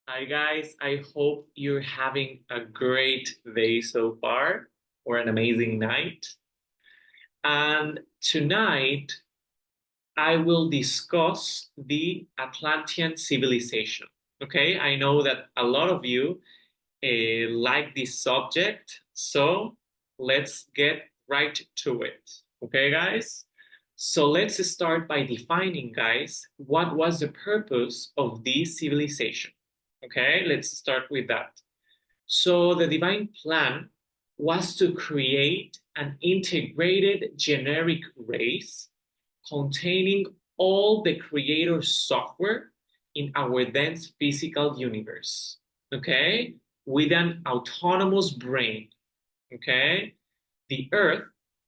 Hi guys, I hope you're having a great day so far or an amazing night. And tonight I will discuss the Atlantean civilization. Okay, I know that a lot of you like this subject, so let's get right to it. Okay, guys? So let's start by defining, guys, what was the purpose of this civilization. Okay, let's start with that. So the divine plan was to create an integrated generic race containing all the creator's software in our dense physical universe, okay? With an autonomous brain, okay? The Earth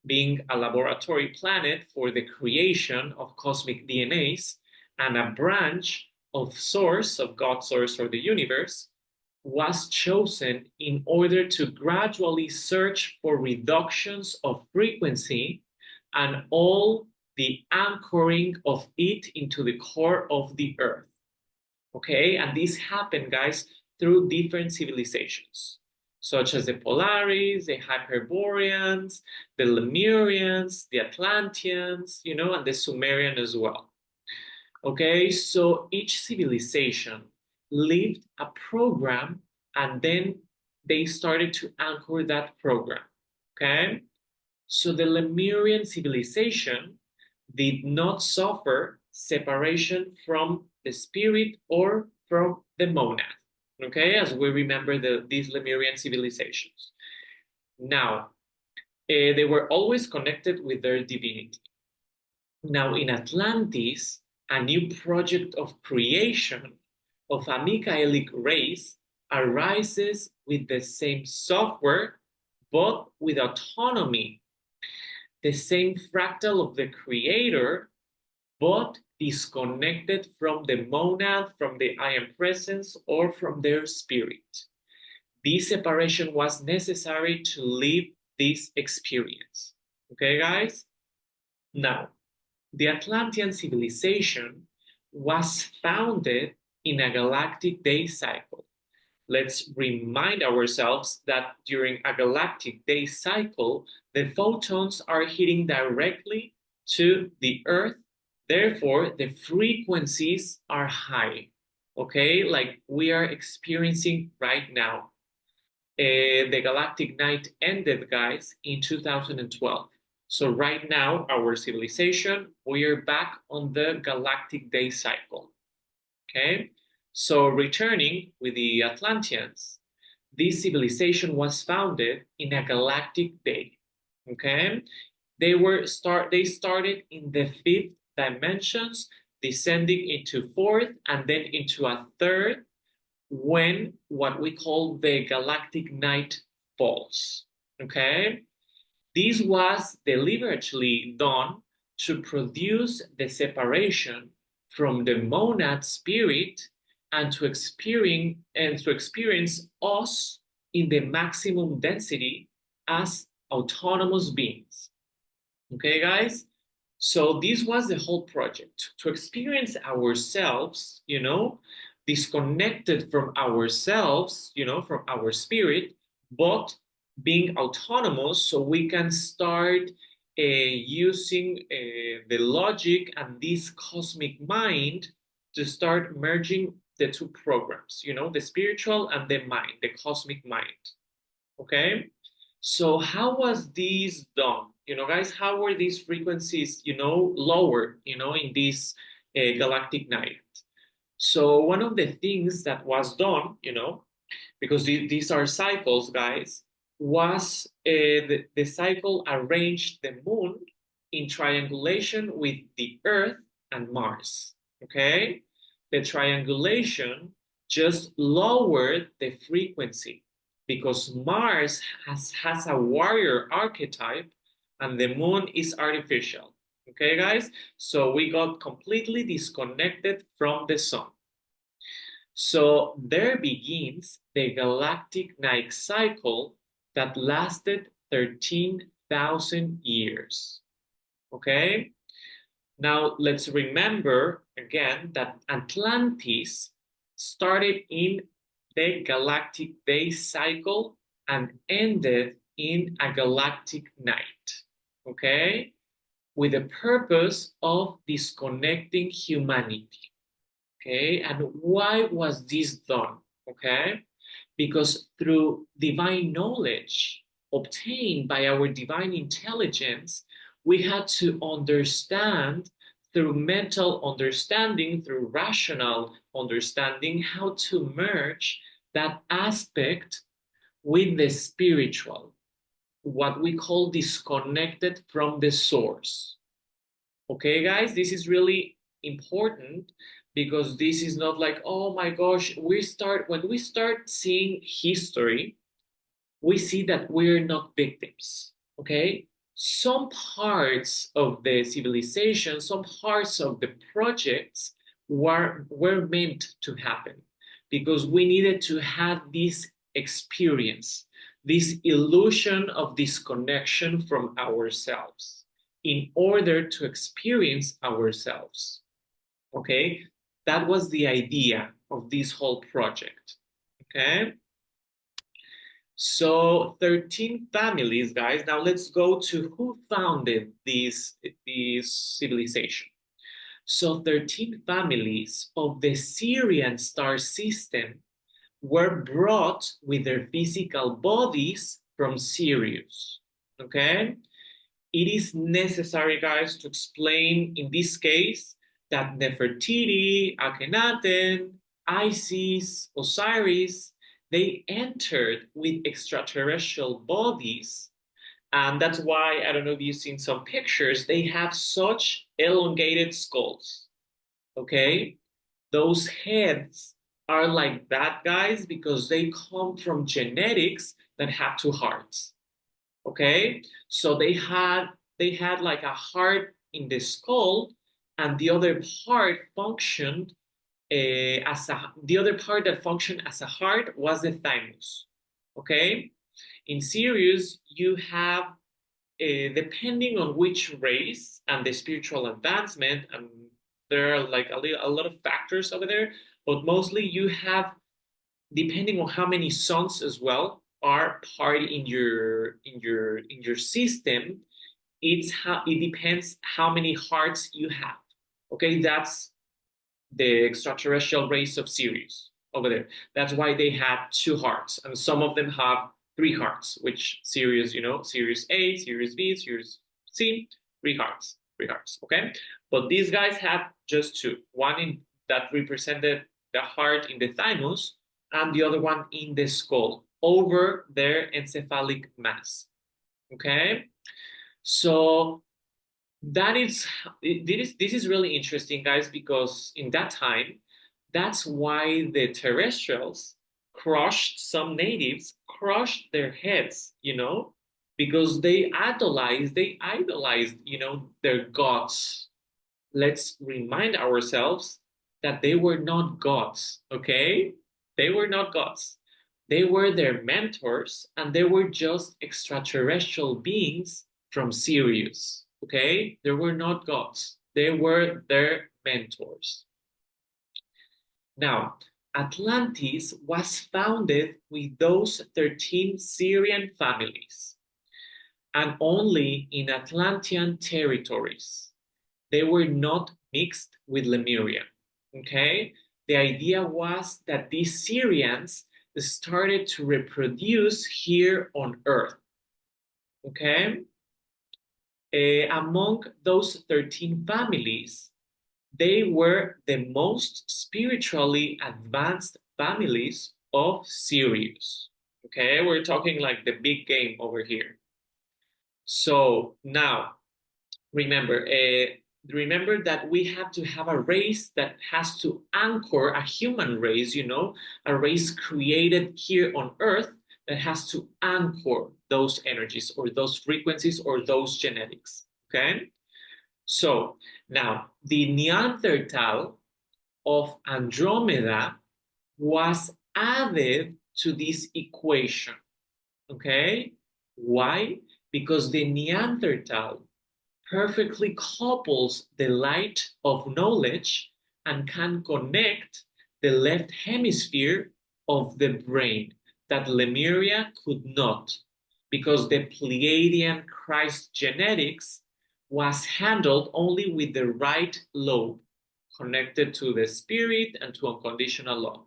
being a laboratory planet for the creation of cosmic DNAs and a branch of source, of God's source or the universe, was chosen in order to gradually search for reductions of frequency and all the anchoring of it into the core of the earth. Okay, and this happened, guys, through different civilizations, such as the Polaris, the Hyperboreans, the Lemurians, the Atlanteans, and the Sumerian as well. Okay, so each civilization lived a program and then they started to anchor that program. Okay, so the Lemurian civilization did not suffer separation from the spirit or from the monad. Okay, as we remember these Lemurian civilizations. Now, they were always connected with their divinity. Now, in Atlantis, a new project of creation of a Michaelic race arises with the same software, but with autonomy, the same fractal of the creator, but disconnected from the monad, from the I am presence, or from their spirit. This separation was necessary to live this experience. Okay, guys? Now, the Atlantean civilization was founded in a galactic day cycle. Let's remind ourselves that during a galactic day cycle, the photons are hitting directly to the Earth. Therefore, the frequencies are high, okay? Like we are experiencing right now. The galactic night ended, guys, in 2012. So right now, our civilization, we are back on the galactic day cycle, okay? So returning with the Atlanteans, this civilization was founded in a galactic day, okay? They started in the fifth dimensions, descending into fourth and then into a third when what we call the galactic night falls, okay? This was deliberately done to produce the separation from the monad spirit and to experience us in the maximum density as autonomous beings. Okay, guys? So this was the whole project, to experience ourselves, disconnected from ourselves, from our spirit, but being autonomous so we can start using the logic and this cosmic mind to start merging the two programs, the spiritual and the mind, the cosmic mind. Okay? So how was this done? Guys, how were these frequencies, lower, in this galactic night? So one of the things that was done, because these are cycles, guys, was the cycle arranged the moon in triangulation with the Earth and Mars. Okay? The triangulation just lowered the frequency because Mars has a warrior archetype and the moon is artificial. Okay, guys? So we got completely disconnected from the sun. So there begins the galactic night cycle that lasted 13,000 years. Okay? Now let's remember again that Atlantis started in the galactic day cycle and ended in a galactic night, okay? With the purpose of disconnecting humanity, okay? And why was this done, okay? Because through divine knowledge obtained by our divine intelligence, we had to understand through mental understanding, through rational understanding, how to merge that aspect with the spiritual, what we call disconnected from the source. Okay, guys, this is really important because this is not like, oh my gosh, when we start seeing history, we see that we're not victims, okay? Some parts of the civilization, some parts of the projects were meant to happen because we needed to have this experience, this illusion of disconnection from ourselves in order to experience ourselves, okay? That was the idea of this whole project, okay? So 13 families, guys. Now let's go to who founded this civilization. So 13 families of the Syrian star system were brought with their physical bodies from Sirius. Okay? It is necessary, guys, to explain in this case that Nefertiti, Akhenaten, Isis, Osiris, they entered with extraterrestrial bodies. And that's why, I don't know if you've seen some pictures, they have such elongated skulls. Okay? Those heads are like that, guys, because they come from genetics that have two hearts. Okay? So they had like a heart in the skull, and the other part functioned the other part that functioned as a heart was the thymus. Okay, in Sirius you have depending on which race and the spiritual advancement, and there are like a lot of factors over there, but mostly you have depending on how many sons as well are part in your system. It depends how many hearts you have. Okay, that's the extraterrestrial race of Sirius over there. That's why they had two hearts, and some of them have three hearts, which Sirius, Sirius A, Sirius B, Sirius C, three hearts, okay? But these guys had just two, one in that represented the heart in the thymus, and the other one in the skull, over their encephalic mass, okay? So this is really interesting, guys, because in that time, that's why the terrestrials some natives crushed their heads, because they idolized, their gods. Let's remind ourselves that they were not gods, okay? They were not gods. They were their mentors, and they were just extraterrestrial beings from Sirius. Okay? They were not gods. They were their mentors. Now, Atlantis was founded with those 13 Syrian families and only in Atlantean territories. They were not mixed with Lemuria. Okay? The idea was that these Syrians started to reproduce here on Earth. Okay? Among those 13 families, they were the most spiritually advanced families of Sirius. Okay, we're talking like the big game over here. So now, remember that we have to have a race that has to anchor a human race, a race created here on Earth that has to anchor those energies or those frequencies or those genetics, okay? So now the Neanderthal of Andromeda was added to this equation, okay? Why? Because the Neanderthal perfectly couples the light of knowledge and can connect the left hemisphere of the brain that Lemuria could not, because the Pleiadian Christ genetics was handled only with the right lobe, connected to the spirit and to unconditional love.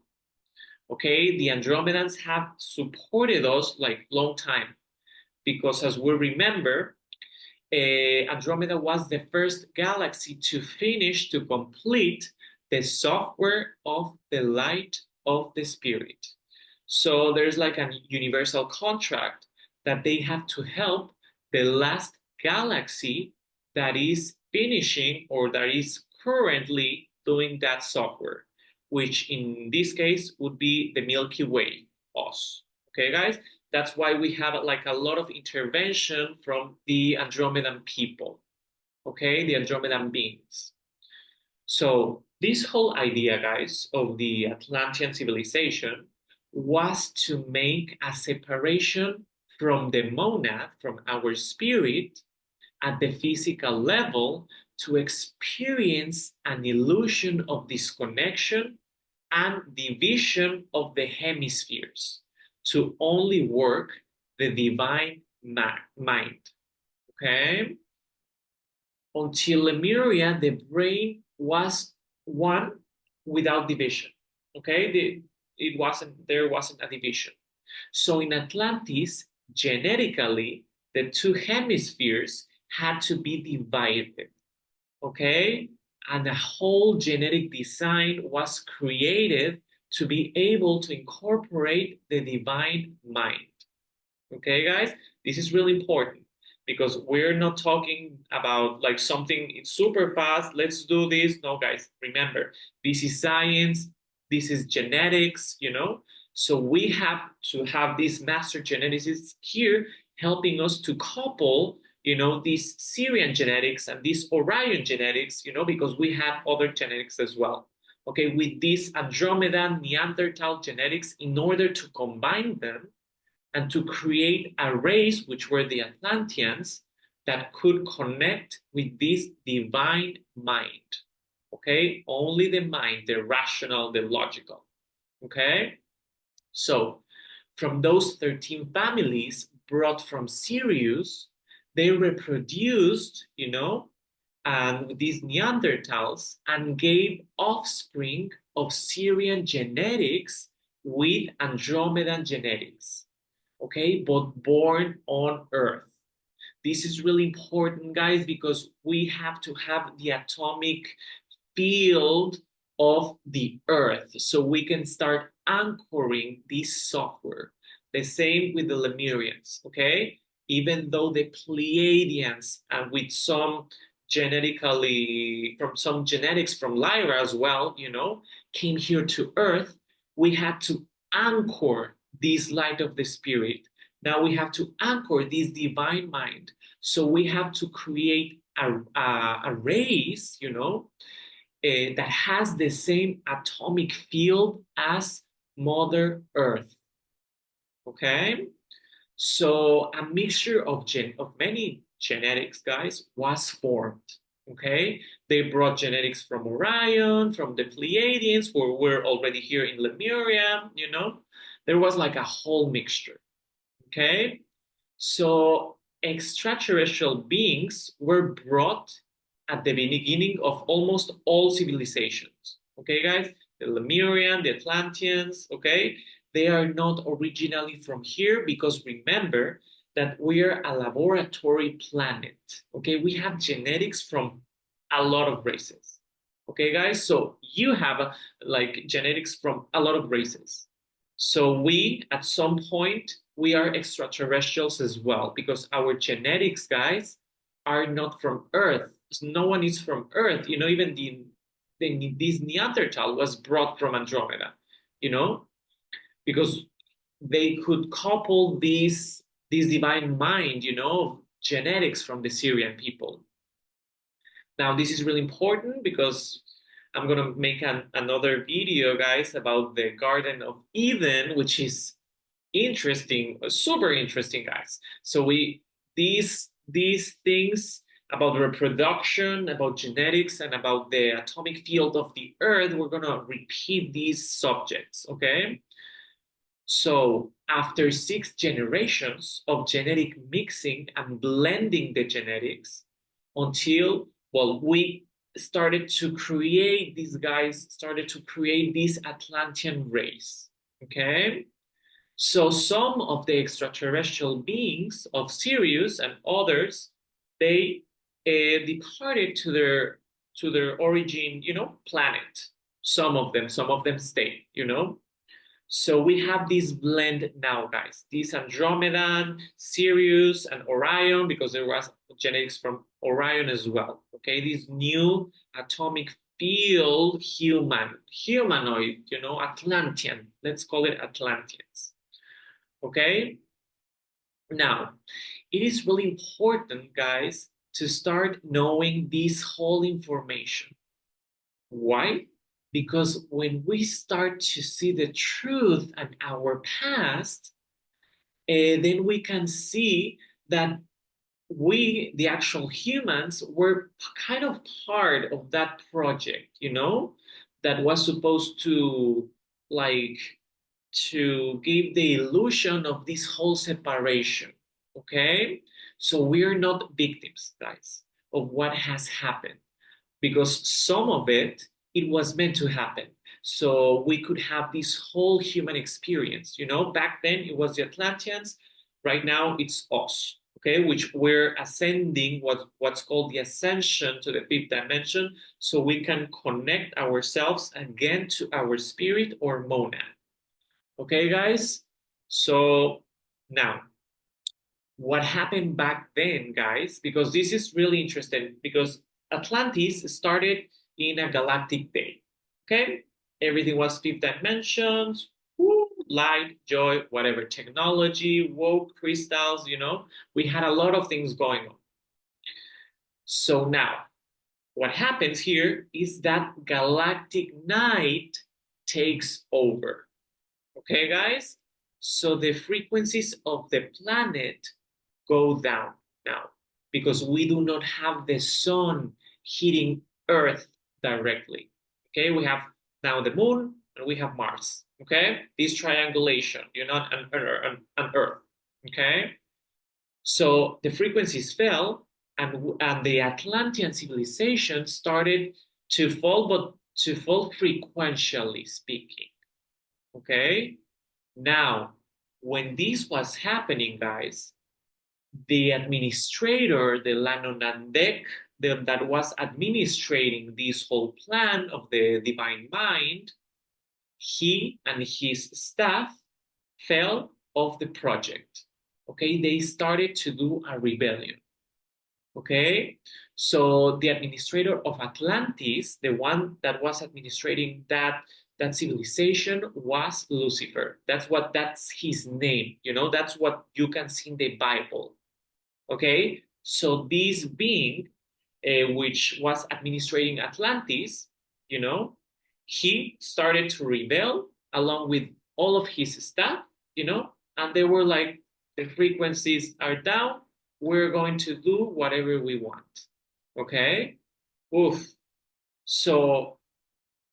Okay, the Andromedans have supported us like long time, because as we remember, Andromeda was the first galaxy to complete the software of the light of the spirit. So there's like a universal contract that they have to help the last galaxy that is finishing or that is currently doing that software, which in this case would be the Milky Way, us. Okay, guys? That's why we have like a lot of intervention from the Andromedan people, okay, the Andromedan beings. So this whole idea, guys, of the Atlantean civilization was to make a separation from the monad, from our spirit, at the physical level to experience an illusion of disconnection and division of the hemispheres to only work the divine mind. Okay? Until Lemuria, the brain was one without division. Okay? There wasn't a division. So in Atlantis, genetically, the two hemispheres had to be divided. Okay? And a whole genetic design was created to be able to incorporate the divine mind. Okay, guys? This is really important because we're not talking about like something super fast. Let's do this. No, guys, remember, this is science. This is genetics, you know? So we have to have these master geneticists here helping us to couple, you know, these Syrian genetics and these Orion genetics, you know, because we have other genetics as well. Okay, with this Andromedan Neanderthal genetics in order to combine them and to create a race, which were the Atlanteans, that could connect with this divine mind. Okay, only the mind, the rational, the logical. Okay, so from those 13 families brought from Sirius, they reproduced, you know, and these Neanderthals and gave offspring of Syrian genetics with Andromedan genetics, okay, but born on Earth. This is really important, guys, because we have to have the atomic field of the Earth so we can start anchoring this software. The same with the Lemurians, okay? Even though the Pleiadians and with some some genetics from Lyra as well, you know, came here to Earth, we had to anchor this light of the spirit. Now we have to anchor this divine mind. So we have to create a race, you know, that has the same atomic field as Mother Earth. Okay? So a mixture of many genetics, guys, was formed. Okay? They brought genetics from Orion, from the Pleiadians, who were already here in Lemuria, you know? There was like a whole mixture. Okay? So extraterrestrial beings were brought at the beginning of almost all civilizations. Okay, guys? The Lemurian, the Atlanteans, okay? They are not originally from here because remember that we're a laboratory planet. Okay, we have genetics from a lot of races. Okay, guys? So you have like genetics from a lot of races. So we, at some point, we are extraterrestrials as well because our genetics, guys, are not from Earth. No one is from Earth. You know, even this Neanderthal was brought from Andromeda, you know, because they could couple this divine mind, you know, genetics from the Syrian people. Now, this is really important because I'm going to make another video, guys, about the Garden of Eden, which is interesting, super interesting, guys. So these things about reproduction, about genetics, and about the atomic field of the Earth, we're going to repeat these subjects, okay? So after 6 generations of genetic mixing and blending the genetics until, well, we started to create, these guys started to create this Atlantean race, okay? So some of the extraterrestrial beings of Sirius and others, they departed to their origin, planet. Some of them stayed, So we have this blend now, guys. This Andromedan, Sirius, and Orion, because there was genetics from Orion as well. Okay, this new atomic field humanoid, Atlantean. Let's call it Atlanteans. Okay. Now, it is really important, guys, to start knowing this whole information. Why? Because when we start to see the truth and our past, then we can see that we, the actual humans, were kind of part of that project, that was supposed to like to give the illusion of this whole separation. Okay? So we're not victims, guys, of what has happened because some of it was meant to happen. So we could have this whole human experience. Back then it was the Atlanteans. Right now it's us. Okay, which we're ascending what's called the ascension to the fifth dimension, so we can connect ourselves again to our spirit or monad. Okay, guys? So now, what happened back then, guys? Because this is really interesting because Atlantis started in a galactic day. Okay? Everything was fifth dimensions, light, joy, whatever, technology, woke crystals, we had a lot of things going on. So now, what happens here is that galactic night takes over. Okay, guys? So the frequencies of the planet go down now because we do not have the sun hitting Earth directly. Okay, we have now the moon and we have Mars. Okay, this triangulation, you're not on Earth. Okay, so the frequencies fell and the Atlantean civilization started to fall, but to fall frequentially speaking. Okay, now when this was happening, guys, the administrator, the Lanonandek, that was administrating this whole plan of the divine mind, he and his staff fell off the project. Okay, they started to do a rebellion. Okay, so the administrator of Atlantis, the one that was administrating that civilization, was Lucifer. That's his name. That's what you can see in the Bible. Okay, so this being, which was administrating Atlantis, he started to rebel along with all of his staff, and they were like, the frequencies are down, we're going to do whatever we want. Okay? Oof. So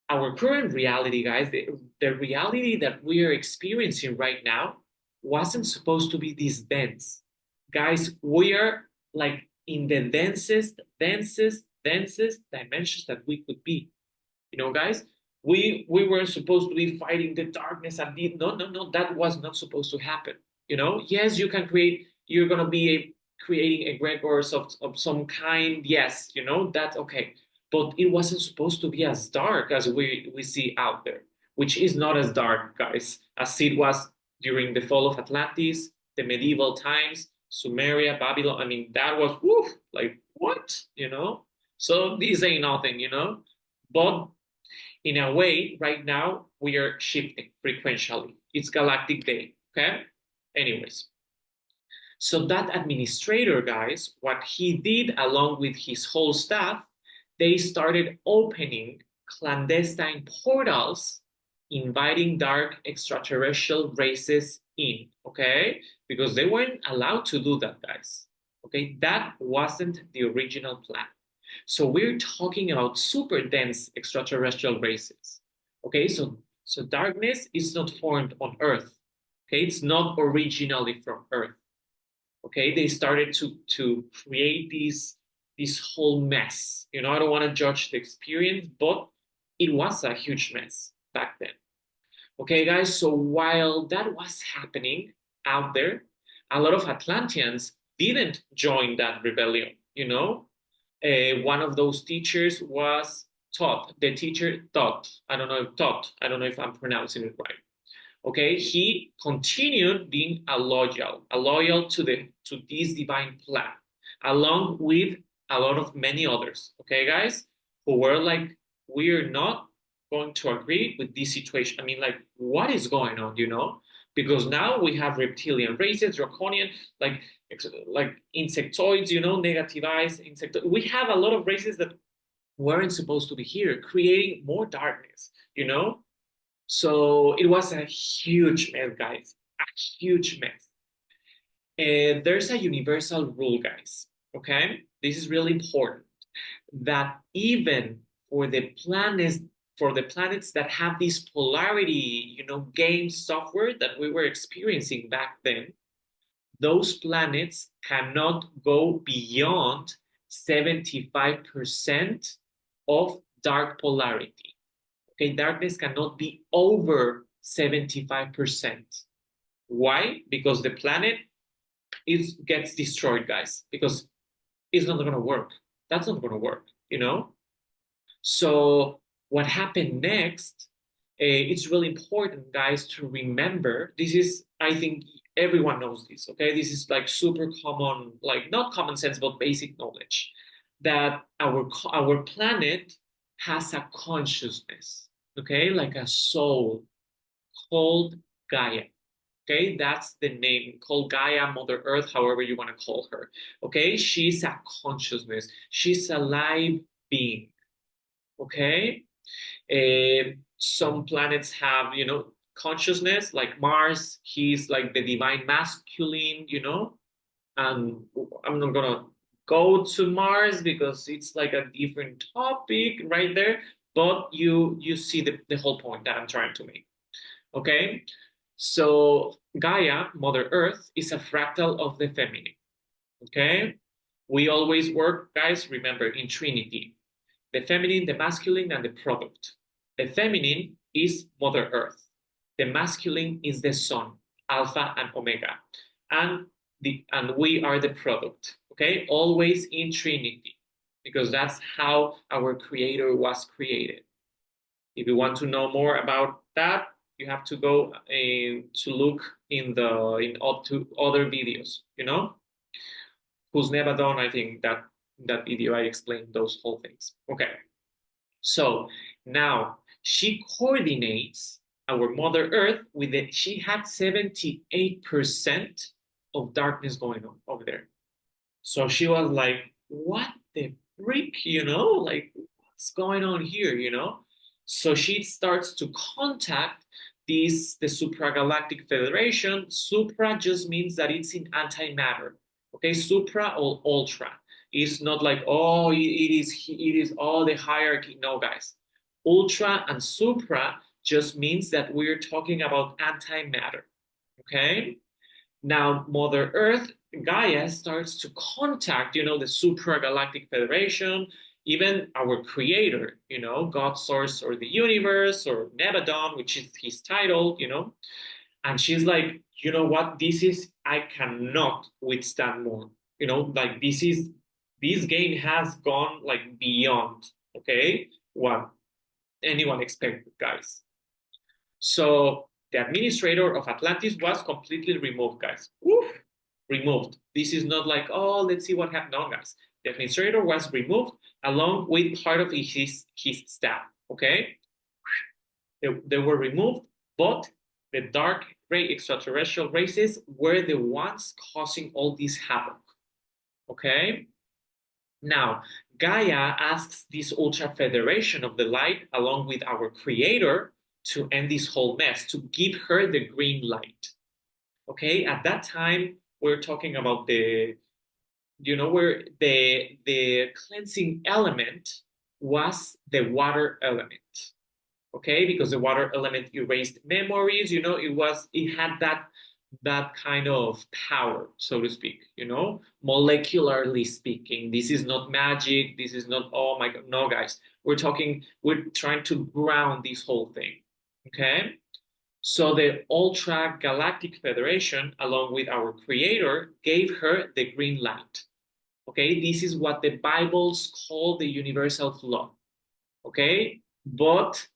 our current reality, guys, the reality that we are experiencing right now wasn't supposed to be this dense. Guys, we are like in the densest dimensions that we could be. Guys, we were supposed to be fighting the darkness and no, that was not supposed to happen. Yes, you're gonna be creating egregores of some kind, yes, that's okay. But it wasn't supposed to be as dark as we see out there, which is not as dark, guys, as it was during the fall of Atlantis, the medieval times, Sumeria, Babylon. I mean, that was like what, So this ain't nothing, But in a way, right now we are shifting frequentially. It's galactic day, okay? Anyways, so that administrator, guys, what he did along with his whole staff, they started opening clandestine portals, inviting dark extraterrestrial races in, okay? Because they weren't allowed to do that, guys, Okay, that wasn't the original plan. So we're talking about super dense extraterrestrial races. Okay, so darkness is not formed on Earth. Okay, it's not originally from Earth. Okay, they started to create this whole mess. You know, I don't want to judge the experience, but it was a huge mess back then. Okay, guys, so while that was happening out there, a lot of Atlanteans didn't join that rebellion, you know? One of those teachers was Todd, the teacher Todd. I don't know if I'm pronouncing it right. Okay, he continued being a loyal to this divine plan, along with a lot of many others. Okay, guys, who were like, we're not going to agree with this situation. I mean, like, what is going on? You know, because now we have reptilian races, draconian, like like insectoids. You know, negativized insect. We have a lot of races that weren't supposed to be here, creating more darkness. You know, so it was a huge mess, guys, a huge mess. And there's a universal rule, guys. Okay, this is really important. That even for the planets, that have this polarity, you know, game software that we were experiencing back then, those planets cannot go beyond 75% of dark polarity. Okay, darkness cannot be over 75%. Why? Because the planet gets destroyed, guys, because it's not going to work. That's not going to work, you know? So what happened next, it's really important, guys, to remember. This is, I think everyone knows this, okay? This is like super common, like not common sense, but basic knowledge, that our planet has a consciousness, okay? Like a soul called Gaia. Okay, that's the name, called Gaia, Mother Earth, however you want to call her. Okay, she's a consciousness, she's a live being. Okay, some planets have, you know, consciousness, like Mars, he's like the divine masculine, you know. And I'm not gonna go to Mars because it's like a different topic right there, but you see the whole point that I'm trying to make. Okay, so Gaia, Mother Earth, is a fractal of the feminine. Okay, we always work, guys, remember, in Trinity: the feminine, the masculine, and the product. The feminine is Mother Earth. The masculine is the sun, Alpha and Omega, and we are the product. Okay, always in Trinity, because that's how our Creator was created. If you want to know more about that, you have to go to look in other videos. You know, who's never done? I think that video I explained those whole things. Okay, so now she coordinates our Mother Earth with it. She had 78% of darkness going on over there. So she was like, "What the freak?" You know, like, what's going on here? You know. So she starts to contact the supragalactic federation. Supra just means that it's in antimatter. Okay, supra or ultra. It's not like, oh, it is all the hierarchy. No, guys. Ultra and supra just means that we're talking about antimatter. Okay. Now, Mother Earth, Gaia, starts to contact, you know, the supragalactic federation, even our creator, you know, God source or the universe or Nebadon, which is his title, you know. And she's like, you know what, I cannot withstand more. You know, like this game has gone like beyond, okay, what anyone expected, guys. So the administrator of Atlantis was completely removed, guys. Woof, removed. This is not like, oh, let's see what happened. No, guys. The administrator was removed along with part of his staff. Okay, they were removed, but the dark ray extraterrestrial races were the ones causing all this havoc. Okay, now Gaia asks this Ultra Federation of the Light, along with our creator, to end this whole mess, to give her the green light. Okay, at that time, we're talking about where the cleansing element was the water element. Okay, because the water element erased memories, it had that kind of power, so to speak, molecularly speaking. This is not magic. This is not, oh my God, no, guys. We're trying to ground this whole thing. Okay. So the Ultra Galactic Federation, along with our creator, gave her the green light. Okay, this is what the Bibles call the universal flood. Okay, but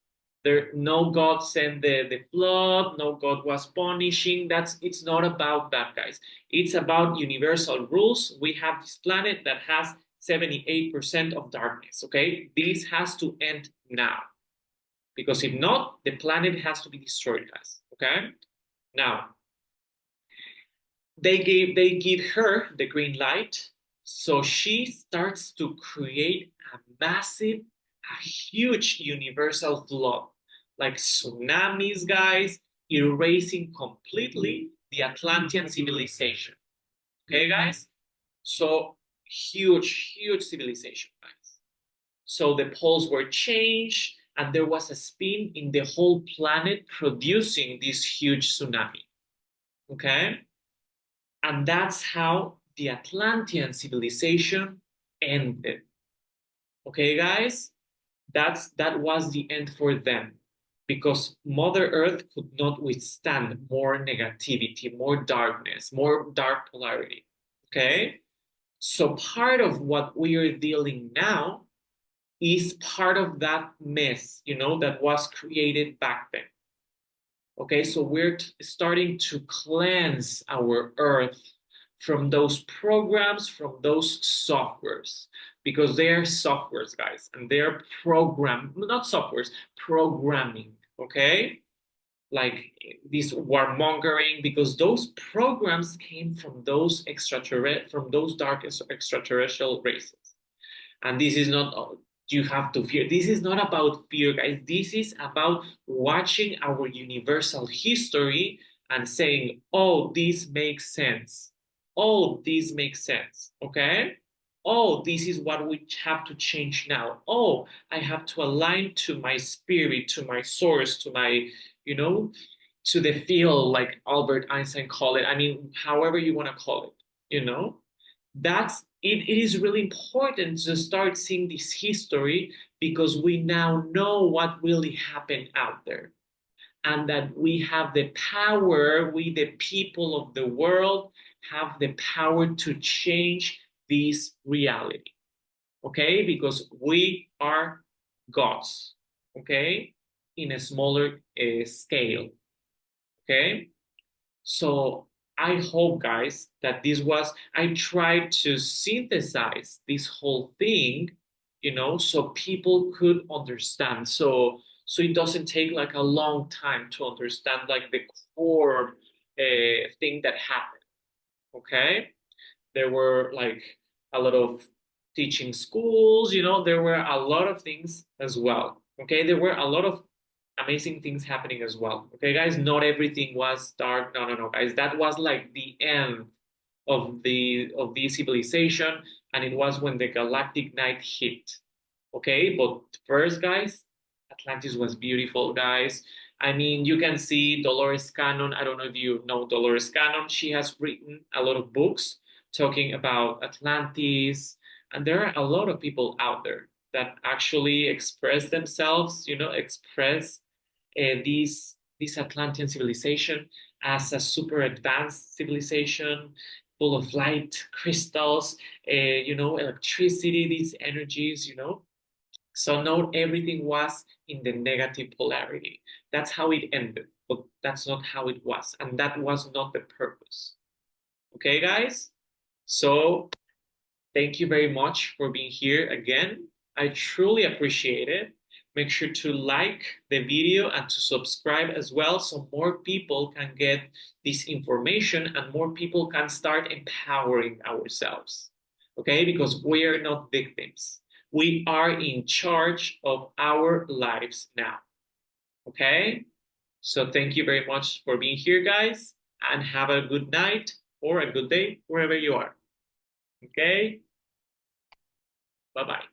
there no God sent the flood, no God was punishing. It's not about that, guys. It's about universal rules. We have this planet that has 78% of darkness. Okay, this has to end now, because if not, the planet has to be destroyed, guys. Okay, now they give her the green light, so she starts to create a huge universal flood, like tsunamis, guys, erasing completely the Atlantean civilization. Okay, guys? So huge civilization, guys. So the poles were changed, and there was a spin in the whole planet producing this huge tsunami. Okay? And that's how the Atlantean civilization ended. Okay, guys? That was the end for them, because Mother Earth could not withstand more negativity, more darkness, more dark polarity. Okay? So part of what we are dealing now is part of that mess, that was created back then. Okay, so we're starting to cleanse our earth from those programs, from those softwares, because they are softwares, guys, and they're not softwares, programming. Okay, like this warmongering, because those programs came from those from those dark extraterrestrial races. And this is not, you have to fear. This is not about fear, guys. This is about watching our universal history and saying, oh, this makes sense. Oh, this makes sense. Okay. Oh, this is what we have to change now. Oh, I have to align to my spirit, to my source, to my, you know, to the field, like Albert Einstein called it. I mean, however you want to call it, it is really important to start seeing this history, because we now know what really happened out there, and that we have the power, we the people of the world have the power to change this reality. Okay, because we are gods. Okay, in a smaller scale. Okay, so I hope, guys, that I tried to synthesize this whole thing, so people could understand. So it doesn't take like a long time to understand like the core thing that happened. Okay. There were like a lot of teaching schools, there were a lot of things as well. Okay. There were a lot of amazing things happening as well. Okay, guys, not everything was dark. No, no, no, guys. That was like the end of the civilization, and it was when the galactic night hit. Okay, but first, guys, Atlantis was beautiful, guys. I mean, you can see Dolores Cannon. I don't know if you know Dolores Cannon. She has written a lot of books talking about Atlantis, and there are a lot of people out there that actually express themselves, express this Atlantean civilization as a super advanced civilization full of light crystals, electricity, these energies, So not everything was in the negative polarity. That's how it ended, but that's not how it was. And that was not the purpose. Okay, guys? So thank you very much for being here again. I truly appreciate it. Make sure to like the video and to subscribe as well, so more people can get this information and more people can start empowering ourselves. Okay? Because we are not victims. We are in charge of our lives now. Okay? So thank you very much for being here, guys, and have a good night or a good day wherever you are. Okay? Bye bye.